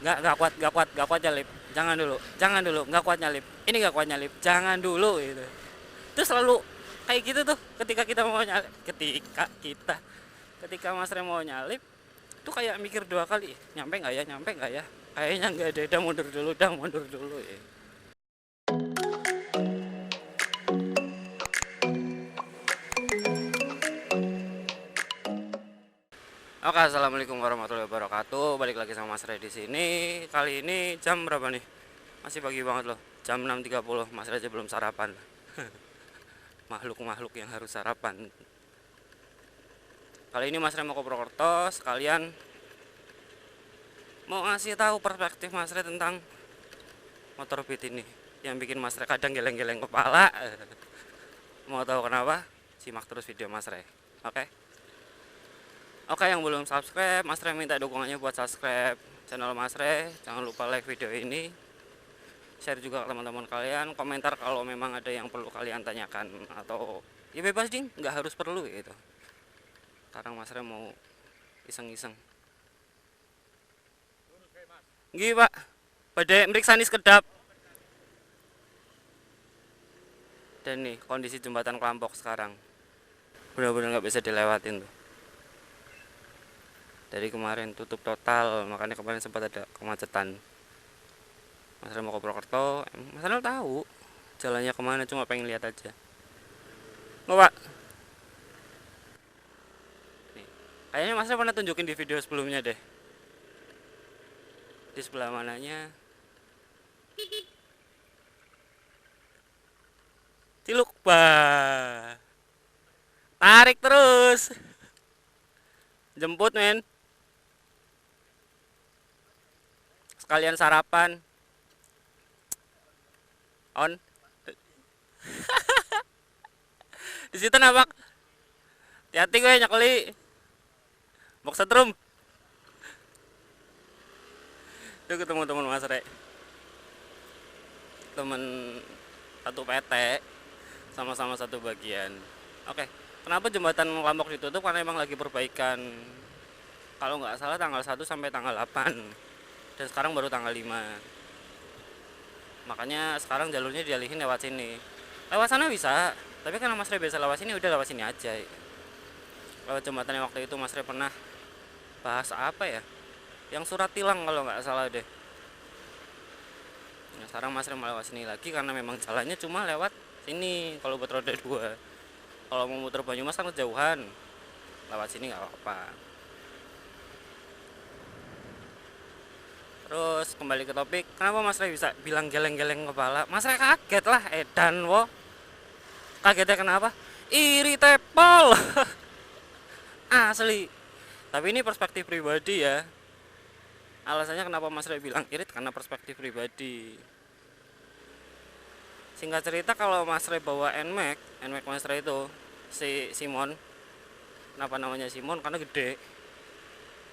nggak kuat nyalip, jangan dulu, nggak kuat nyalip, ini nggak kuat nyalip, jangan dulu gitu. Terus selalu kayak gitu tuh ketika kita mau nyalip, ketika Mas Rem mau nyalip tuh kayak mikir dua kali, nyampe nggak ya, kayaknya nggak ada, udah mundur dulu ya. Oke, assalamualaikum warahmatullahi wabarakatuh. Balik lagi sama Mas Ray di sini. Kali ini jam berapa nih? Masih pagi banget loh. Jam 6.30. Mas Ray aja belum sarapan. Makhluk-makhluk yang harus sarapan. Kali ini Mas Ray mau ke Purwokerto sekalian mau ngasih tahu perspektif Mas Ray tentang motor Beat ini yang bikin Mas Ray kadang geleng-geleng kepala. Mau tahu kenapa? Simak terus video Mas Ray. Oke? Oke, yang belum subscribe, Mas Ray minta dukungannya buat subscribe channel Mas Ray. Jangan lupa like video ini, share juga ke teman-teman kalian, komentar kalau memang ada yang perlu kalian tanyakan, atau ya bebas ding, nggak harus perlu gitu. Sekarang Mas Ray mau iseng-iseng. Gih Pak, badai meriksa nih sekedap. Dan nih kondisi jembatan Klampok sekarang, benar-benar nggak bisa dilewatin tuh. Dari kemarin tutup total, makanya kemarin sempat ada kemacetan. Mas Ray mau ke Purwokerto, Mas Ray tahu jalannya kemana, cuma pengen lihat aja. Nggak Pak? Nih, kayaknya Mas Ray pernah tunjukin di video sebelumnya deh. Di sebelah mananya? Ciluk Pak. Tarik terus. Jemput men. Sekalian sarapan. On. Di situ napak. Hati-hati gue nyakeli. Box setrum. Itu ketemu teman Mas Ray. Temen satu PT, sama-sama satu bagian. Oke. Kenapa jembatan Klampok ditutup? Karena emang lagi perbaikan. Kalau nggak salah tanggal 1 sampai tanggal 8. Dan sekarang baru tanggal 5. Makanya sekarang jalurnya dialihin lewat sini. Lewat sana bisa, tapi karena Mas Ray biasa lewat sini, udah lewat sini aja. Lewat jembatan yang waktu itu Mas Ray pernah bahas apa ya? Yang surat tilang kalau nggak salah deh. Nah, sekarang Mas Ray mau lewat sini lagi karena memang jalannya cuma lewat sini kalau buat roda 2. Kalau mau muter Banyumas kan kejauhan. Lewat sini nggak apa-apa. Terus kembali ke topik, kenapa Mas Ray bisa bilang geleng-geleng kepala? Mas Ray kaget lah, edan wo. Kagetnya kenapa? Iri tepol. Asli. Tapi ini perspektif pribadi ya. Alasannya kenapa Mas Ray bilang irit karena perspektif pribadi. Singkat cerita, kalau Mas Ray bawa NMAX Mas Ray itu si Simon. Kenapa namanya Simon? Karena gede,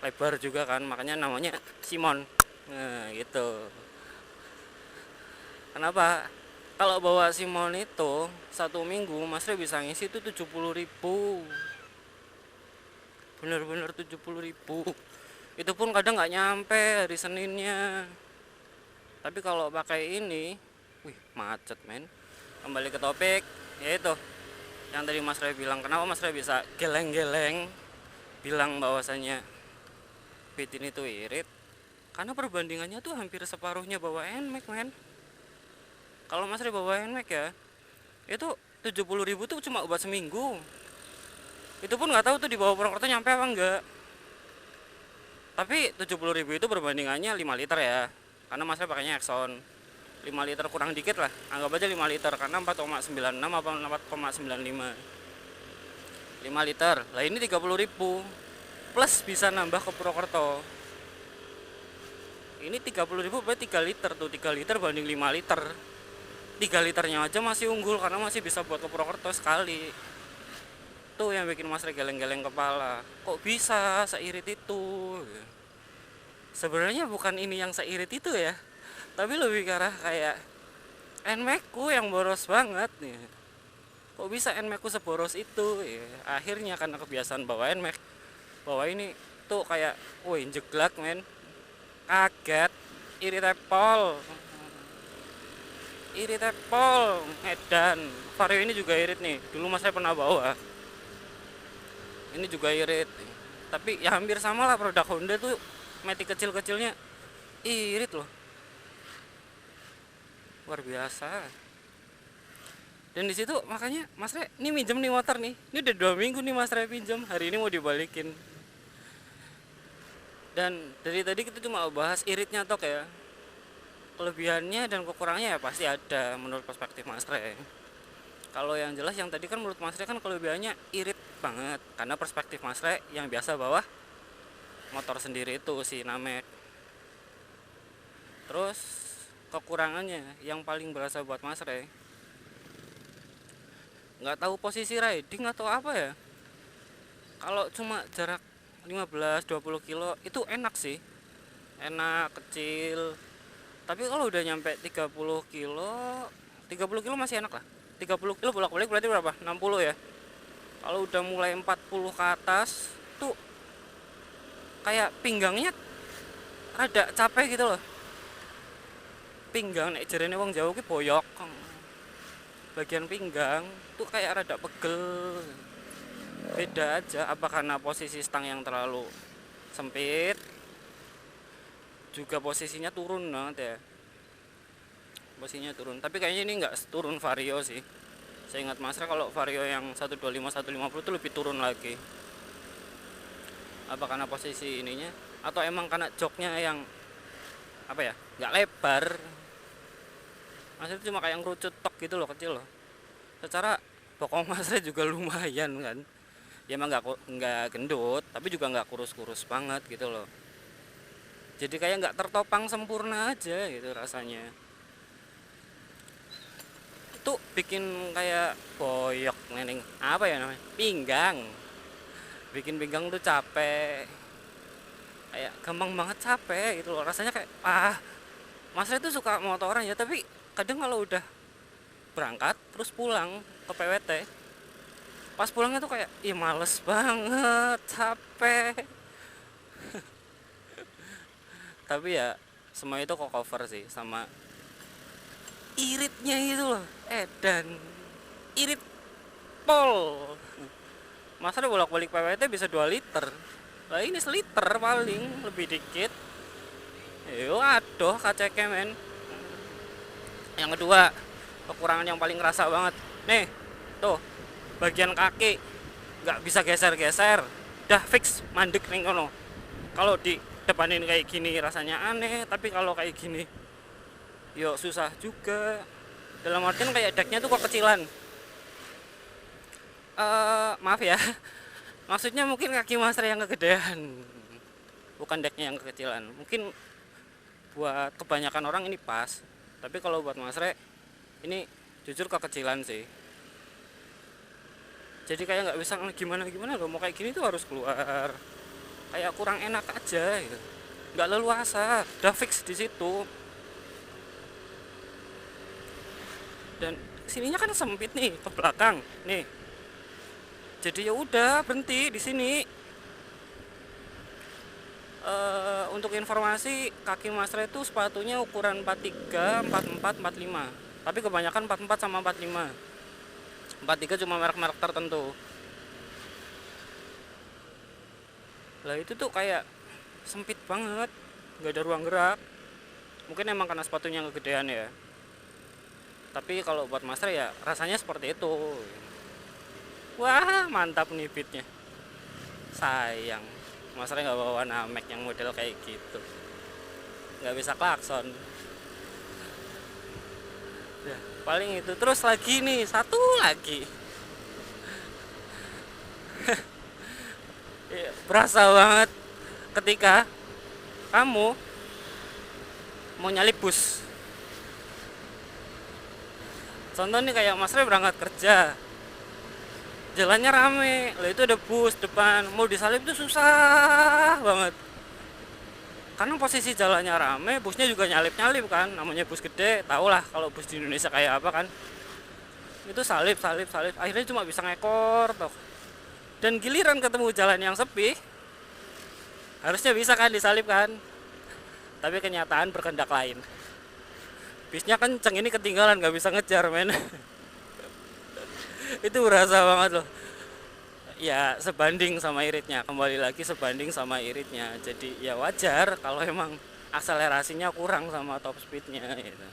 lebar juga kan, makanya namanya Simon. Nah gitu. Kenapa? Kalau bawa Simon itu satu minggu Mas Ray bisa ngisi itu 70.000. Bener-bener 70.000. Itu pun kadang nggak nyampe hari Seninnya. Tapi kalau pakai ini, wih macet men. Kembali ke topik, yaitu yang tadi Mas Ray bilang, kenapa Mas Ray bisa geleng-geleng bilang bahwasannya Beat ini tuh irit, karena perbandingannya tuh hampir separuhnya bawa NMAX men. Kalau Mas Ray bawa NMAX ya, itu 70.000 tuh cuma buat seminggu. Itu pun nggak tahu tuh di bawah Purwokerto nyampe apa enggak. Tapi 70.000 itu perbandingannya 5 liter ya, karena Mas Ray pakainya Exxon. 5 liter kurang dikit lah, anggap aja 5 liter, karena 4,96 apa 4,95. 5 liter, lah ini 30.000 plus bisa nambah ke Purwokerto. Ini 30.000 berarti 3 liter tuh, 3 liter banding 5 liter. 3 liternya aja masih unggul karena masih bisa buat ke Purwokerto sekali. Tuh yang bikin Mas Ray geleng-geleng kepala. Kok bisa seirit itu? Sebenarnya bukan ini yang seirit itu ya, tapi lebih ke arah kayak NMAX ku yang boros banget nih. Kok bisa NMAX ku seboros itu ya? Akhirnya karena kebiasaan bawa NMAX, bawa ini tuh kayak woi jeglak men. kaget, iritepol, edan. Vario ini juga irit nih, dulu mas saya pernah bawa, ini juga irit, tapi ya hampir sama lah. Produk Honda tuh matic kecil-kecilnya irit loh, luar biasa. Dan di situ makanya mas Re ini minjem nih motor nih, ini udah 2 minggu nih mas Re pinjem, hari ini mau dibalikin. Dan dari tadi kita cuma bahas iritnya tok ya, kelebihannya dan kekurangannya ya pasti ada menurut perspektif mas Re. Kalau yang jelas yang tadi kan menurut mas Re kan kelebihannya irit banget, karena perspektif mas Re yang biasa bawa motor sendiri itu si Namek. Terus kekurangannya yang paling berasa buat mas Re, nggak tahu posisi riding atau apa ya. Kalau cuma jarak 15-20 kilo itu enak sih, enak kecil. Tapi kalau udah nyampe 30 kilo, 30 kilo masih enak lah. 30 kilo bolak-balik berarti berapa? 60 ya. Kalau udah mulai 40 ke atas tuh kayak pinggangnya rada capek gitu loh. Pinggang nek jarene wong Jawa ki boyok. Bagian pinggang tuh kayak rada pegel. Beda aja, apa karena posisi stang yang terlalu sempit, juga posisinya turun banget ya, posisinya turun. Tapi kayaknya ini nggak turun Vario sih, saya ingat mas Re kalau Vario yang 125 150 tuh lebih turun lagi. Apa karena posisi ininya, atau emang karena joknya yang apa ya, nggak lebar, mas Re cuma kayak ngerucut tok gitu loh, kecil loh. Secara bokong mas Re juga lumayan kan, ya emang nggak gendut tapi juga nggak kurus-kurus banget gitu loh. Jadi kayak nggak tertopang sempurna aja gitu rasanya. Itu bikin kayak boyok neneng apa ya namanya, pinggang. Bikin pinggang tuh capek, kayak gampang banget capek gitu loh rasanya. Kayak mas Re tuh suka motoran ya, tapi kadang kalau udah berangkat terus pulang ke PWT, pas pulangnya tuh kayak ih males banget, capek. Tapi ya semua itu kok cover sih sama iritnya itu loh, edan, irit pol. Masa udah bolak-balik PWT bisa 2 liter, lah ini seliter paling lebih dikit. Yo aduh kaceke men. Yang kedua, kekurangan yang paling kerasa banget nih tuh, bagian kaki nggak bisa geser-geser, udah fix mandek nih kono. Kalau di depanin kayak gini rasanya aneh, tapi kalau kayak gini yo susah juga. Dalam artian kayak decknya tuh kok kecilan. Maaf ya, maksudnya mungkin kaki mas Re yang kegedean, bukan decknya yang kekecilan. Mungkin buat kebanyakan orang ini pas, tapi kalau buat mas Re ini jujur kekecilan sih. Jadi kayak nggak bisa gimana loh, mau kayak gini tuh harus keluar, kayak kurang enak aja gitu, nggak leluasa, udah fix di situ. Dan sininya kan sempit nih ke belakang nih, jadi ya udah berhenti di sini. Untuk informasi, kaki mas Re itu sepatunya ukuran 43, 44, 45, tapi kebanyakan 44 sama 45. 43 cuma merek-merek tertentu. Lah itu tuh kayak sempit banget, nggak ada ruang gerak. Mungkin emang karena sepatunya kegedean ya, tapi kalau buat mas Re ya rasanya seperti itu. Wah mantap nih beatnya. Sayang mas Re nggak bawa Namek yang model kayak gitu, nggak bisa klakson ya, paling itu. Terus lagi nih satu lagi berasa banget ketika kamu mau nyalip bus. Contoh nih kayak mas Re berangkat kerja, jalannya rame, lah itu ada bus depan, mau disalip tuh susah banget. Karena posisi jalannya rame, busnya juga nyalip-nyalip kan, namanya bus gede, tau lah kalau bus di Indonesia kayak apa kan. Itu salip, akhirnya cuma bisa ngekor toh. Dan giliran ketemu jalan yang sepi, harusnya bisa kan disalip kan. tapi kenyataan berkehendak lain. Bisnya kenceng, ini ketinggalan, nggak bisa ngejar men. Itu berasa banget loh. Ya sebanding sama iritnya, kembali lagi sebanding sama iritnya. Jadi ya wajar kalau emang akselerasinya kurang sama top speednya gitu.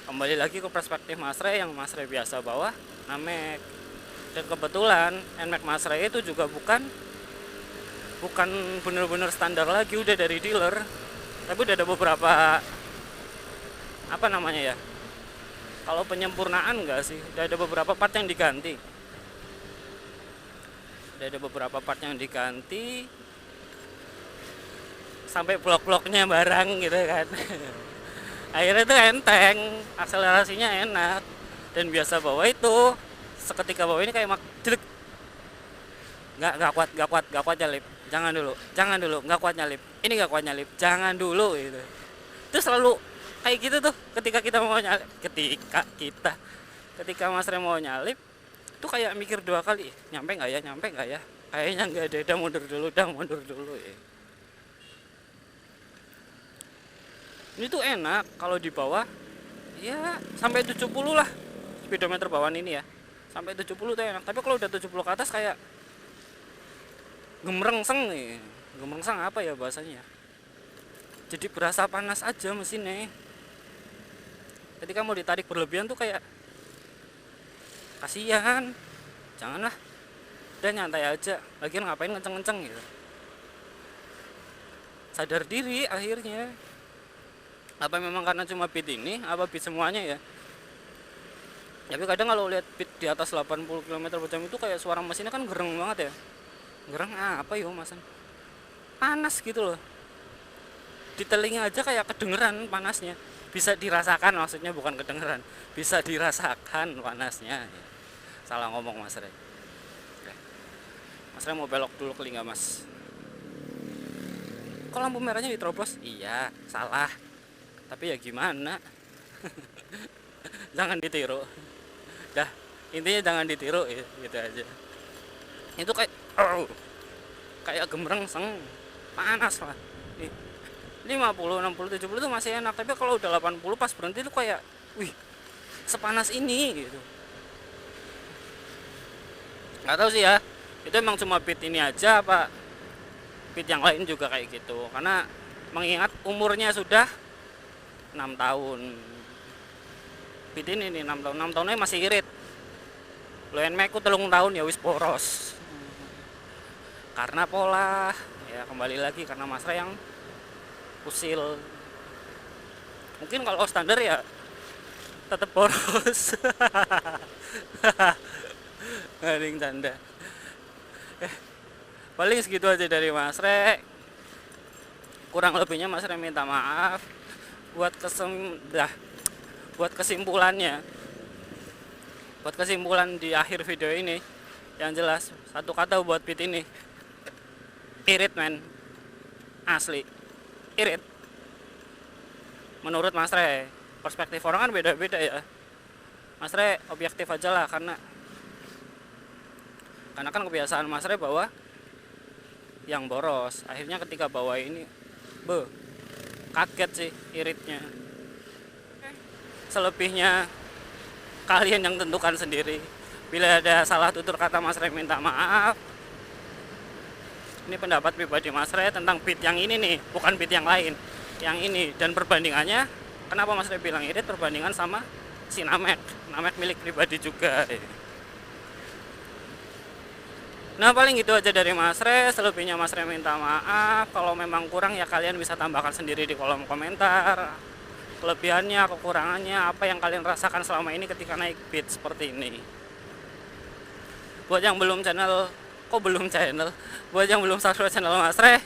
Kembali lagi ke perspektif Mas Ray, yang Mas Ray biasa bawa NMAX. Dan kebetulan NMAX Mas Ray itu juga bukan bener-bener standar lagi, udah dari dealer. Tapi udah ada beberapa apa namanya ya, kalau penyempurnaan enggak sih, udah ada beberapa part yang diganti. Sampai blok-bloknya barang gitu kan. Akhirnya itu enteng, akselerasinya enak, dan biasa bawa itu seketika bawa ini kayak jelek, nggak kuat nyalip, jangan dulu, nggak kuat nyalip, ini nggak kuat nyalip, jangan dulu gitu. Itu selalu kayak gitu tuh ketika Mas Rem mau nyalip tuh kayak mikir 2 kali, nyampe nggak ya, kayaknya nggak ada, udah mundur dulu ya. Ini tuh enak kalau di bawah ya sampai 70 lah speedometer bawaan ini ya, sampai 70 tuh enak. Tapi kalau udah 70 ke atas kayak gemerengseng apa ya bahasanya, jadi berasa panas aja mesinnya. Ketika mau ditarik berlebihan tuh kayak kasihan, janganlah, udah nyantai aja, lagian ngapain kenceng-kenceng gitu. Sadar diri akhirnya. Apa memang karena cuma beat ini, apa beat semuanya ya? Tapi kadang kalau lihat beat di atas 80 km/jam itu kayak suara mesinnya kan gereng banget ya. Gereng apa ya masan? Panas gitu loh. Di telinga aja kayak kedengeran panasnya. Bisa dirasakan, maksudnya bukan kedengeran. Bisa dirasakan panasnya. Salah ngomong Mas Rey. Mas Rey mau belok dulu ke Lingga Mas. Kok lampu merahnya diterobos? Iya, salah. Tapi ya gimana. Jangan ditiru. Dah, intinya jangan ditiru ya, gitu aja. Itu kayak gemerengseng, panas lah. 50, 60, 70 itu masih enak, tapi kalau udah 80 pas berhenti itu kayak wih, sepanas ini gitu. Nggak tahu sih ya, itu emang cuma beat ini aja apa beat yang lain juga kayak gitu. Karena mengingat umurnya sudah 6 tahun. Beat ini nih 6 tahunnya masih irit. Lo NMAX ku 3 tahun ya wis boros. Karena pola, ya kembali lagi karena Mas Ray yang usil. Mungkin kalau standar ya tetap boros. Garing canda. Paling segitu aja dari Mas Ray. Kurang lebihnya Mas Ray minta maaf. Buat kesimpulan di akhir video ini, yang jelas satu kata buat beat ini, irit men, asli irit. Menurut Mas Ray, perspektif orang kan beda-beda ya. Mas Ray objektif aja lah, karena kan kebiasaan Mas Ray bawa yang boros. Akhirnya ketika bawa ini kaget sih iritnya. Selebihnya kalian yang tentukan sendiri. Bila ada salah tutur kata Mas Ray minta maaf. Ini pendapat pribadi Mas Ray tentang beat yang ini nih, bukan beat yang lain. Yang ini, dan perbandingannya, kenapa Mas Ray bilang irit, perbandingan sama si NMAX milik pribadi juga. Nah paling gitu aja dari Mas Ray. Selebihnya Mas Ray minta maaf. Kalau memang kurang ya kalian bisa tambahkan sendiri di kolom komentar. Kelebihannya, kekurangannya, apa yang kalian rasakan selama ini ketika naik beat seperti ini. Buat yang belum buat yang belum subscribe channel Mas Ray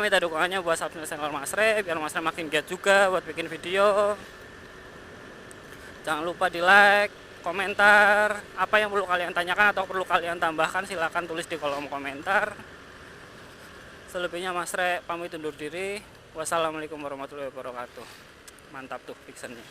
minta dukungannya buat subscribe channel Mas Ray biar Mas Ray makin giat juga buat bikin video. Jangan lupa di like, komentar, apa yang perlu kalian tanyakan atau perlu kalian tambahkan silahkan tulis di kolom komentar. Selebihnya Mas Ray pamit undur diri. Wassalamualaikum warahmatullahi wabarakatuh. Mantap tuh fixannya.